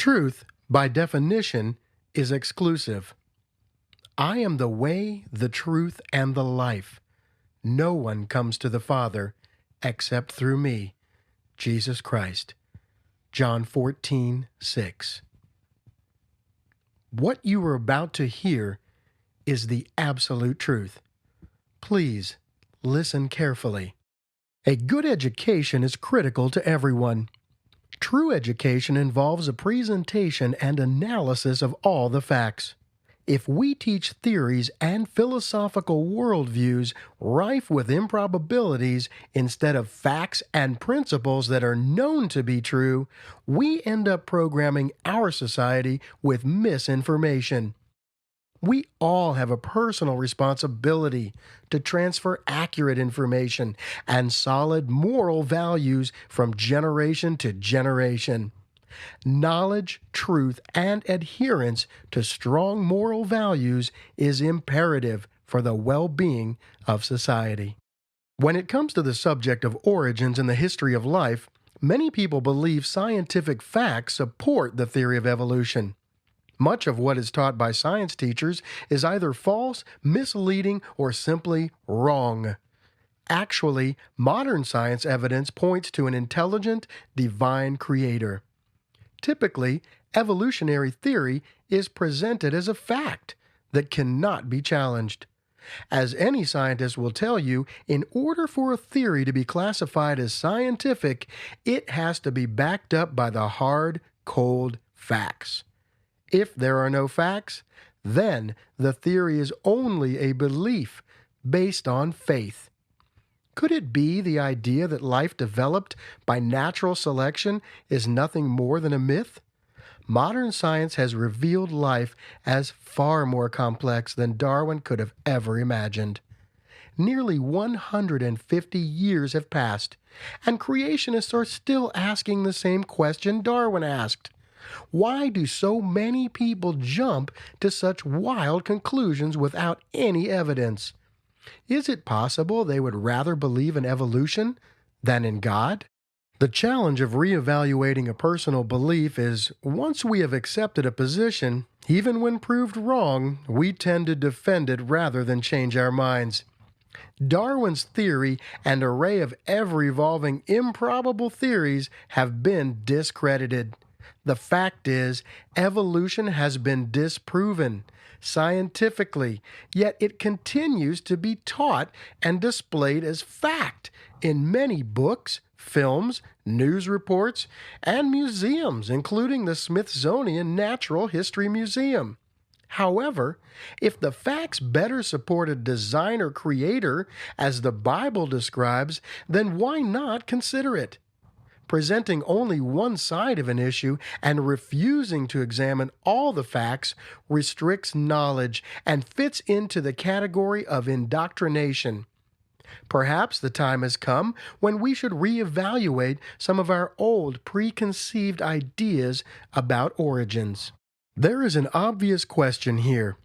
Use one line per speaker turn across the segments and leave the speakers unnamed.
Truth, by definition, is exclusive. I am the way, the truth, and the life. No one comes to the Father except through me, Jesus Christ. John 14:6. What you are about to hear is the absolute truth. Please listen carefully. A good education is critical to everyone. True education involves a presentation and analysis of all the facts. If we teach theories and philosophical worldviews rife with improbabilities instead of facts and principles that are known to be true, we end up programming our society with misinformation. We all have a personal responsibility to transfer accurate information and solid moral values from generation to generation. Knowledge, truth, and adherence to strong moral values is imperative for the well-being of society. When it comes to the subject of origins in the history of life, many people believe scientific facts support the theory of evolution. Much of what is taught by science teachers is either false, misleading, or simply wrong. Actually, modern science evidence points to an intelligent, divine creator. Typically, evolutionary theory is presented as a fact that cannot be challenged. As any scientist will tell you, in order for a theory to be classified as scientific, it has to be backed up by the hard, cold facts. If there are no facts, then the theory is only a belief based on faith. Could it be the idea that life developed by natural selection is nothing more than a myth? Modern science has revealed life as far more complex than Darwin could have ever imagined. Nearly 150 years have passed, and creationists are still asking the same question Darwin asked. Why do so many people jump to such wild conclusions without any evidence? Is it possible they would rather believe in evolution than in God? The challenge of reevaluating a personal belief is, once we have accepted a position, even when proved wrong, we tend to defend it rather than change our minds. Darwin's theory and array of ever-evolving improbable theories have been discredited. The fact is, evolution has been disproven scientifically, yet it continues to be taught and displayed as fact in many books, films, news reports, and museums, including the Smithsonian Natural History Museum. However, if the facts better support a designer creator, as the Bible describes, then why not consider it? Presenting only one side of an issue and refusing to examine all the facts restricts knowledge and fits into the category of indoctrination. Perhaps the time has come when we should reevaluate some of our old preconceived ideas about origins. There is an obvious question here.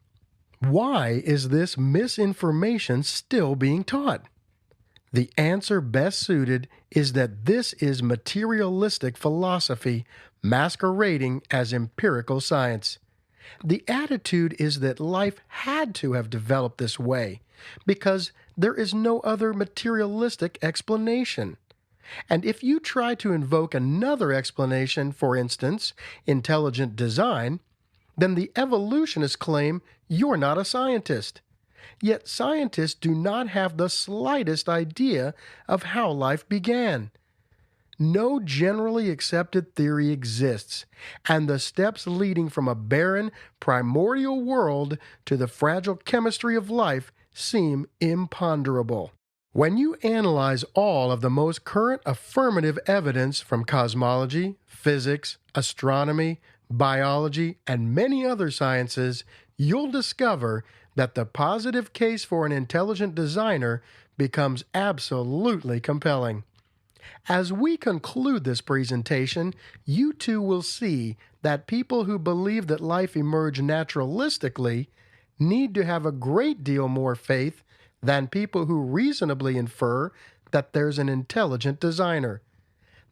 Why is this misinformation still being taught? The answer best suited is that this is materialistic philosophy masquerading as empirical science. The attitude is that life had to have developed this way because there is no other materialistic explanation. And if you try to invoke another explanation, for instance, intelligent design, then the evolutionists claim you're not a scientist. Yet scientists do not have the slightest idea of how life began. No generally accepted theory exists, and the steps leading from a barren, primordial world to the fragile chemistry of life seem imponderable. When you analyze all of the most current affirmative evidence from cosmology, physics, astronomy, biology, and many other sciences, you'll discover that the positive case for an intelligent designer becomes absolutely compelling. As we conclude this presentation, you too will see that people who believe that life emerged naturalistically need to have a great deal more faith than people who reasonably infer that there's an intelligent designer.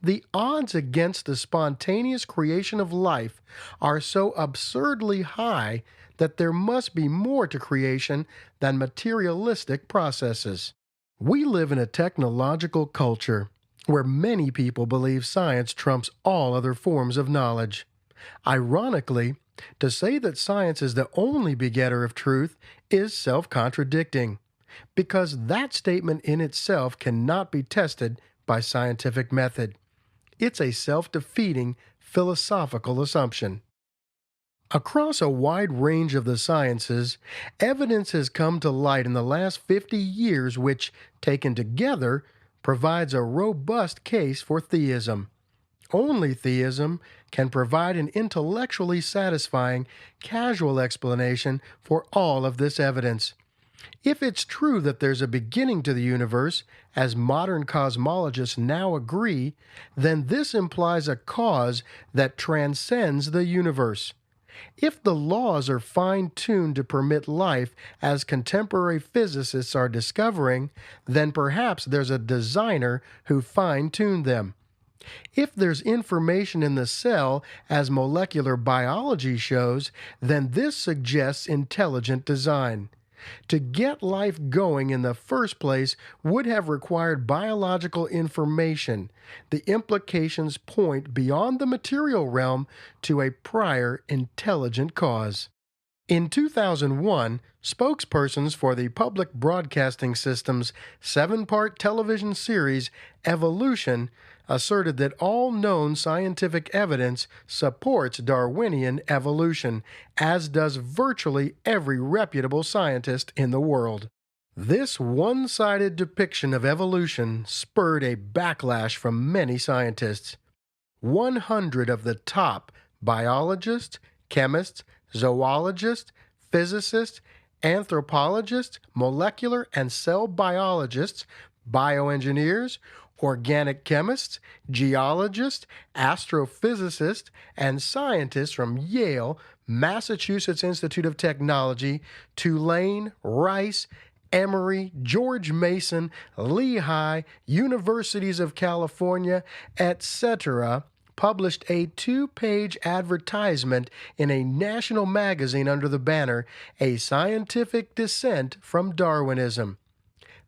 The odds against the spontaneous creation of life are so absurdly high that there must be more to creation than materialistic processes. We live in a technological culture where many people believe science trumps all other forms of knowledge. Ironically, to say that science is the only begetter of truth is self-contradicting, because that statement in itself cannot be tested by scientific method. It's a self-defeating philosophical assumption. Across a wide range of the sciences, evidence has come to light in the last 50 years which, taken together, provides a robust case for theism. Only theism can provide an intellectually satisfying, casual explanation for all of this evidence. If it's true that there's a beginning to the universe, as modern cosmologists now agree, then this implies a cause that transcends the universe. If the laws are fine-tuned to permit life, as contemporary physicists are discovering, then perhaps there's a designer who fine-tuned them. If there's information in the cell, as molecular biology shows, then this suggests intelligent design. To get life going in the first place would have required biological information. The implications point beyond the material realm to a prior intelligent cause. In 2001, spokespersons for the Public Broadcasting System's 7-part television series, Evolution, asserted that all known scientific evidence supports Darwinian evolution, as does virtually every reputable scientist in the world. This one-sided depiction of evolution spurred a backlash from many scientists. 100 of the top biologists, chemists, zoologists, physicists, anthropologists, molecular and cell biologists, bioengineers, organic chemists, geologists, astrophysicists, and scientists from Yale, Massachusetts Institute of Technology, Tulane, Rice, Emory, George Mason, Lehigh, Universities of California, etc., published a 2-page advertisement in a national magazine under the banner, "A Scientific Dissent from Darwinism."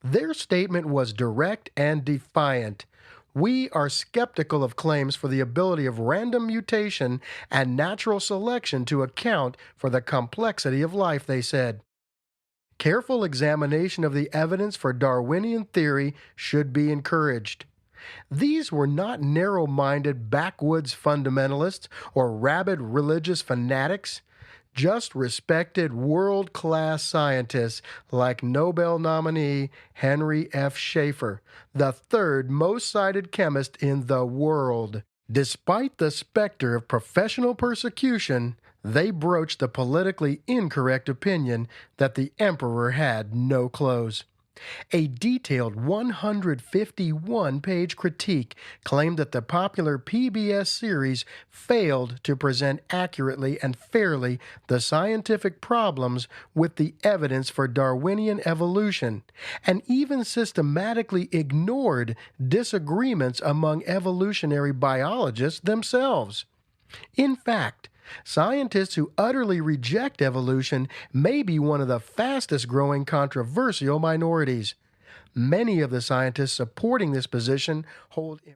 Their statement was direct and defiant. "We are skeptical of claims for the ability of random mutation and natural selection to account for the complexity of life," they said. Careful examination of the evidence for Darwinian theory should be encouraged. These were not narrow-minded backwoods fundamentalists or rabid religious fanatics, just respected world-class scientists like Nobel nominee Henry F. Schaefer, the third most cited chemist in the world. Despite the specter of professional persecution, they broached the politically incorrect opinion that the emperor had no clothes. A detailed 151-page critique claimed that the popular PBS series failed to present accurately and fairly the scientific problems with the evidence for Darwinian evolution, and even systematically ignored disagreements among evolutionary biologists themselves. In fact, scientists who utterly reject evolution may be one of the fastest growing controversial minorities. Many of the scientists supporting this position hold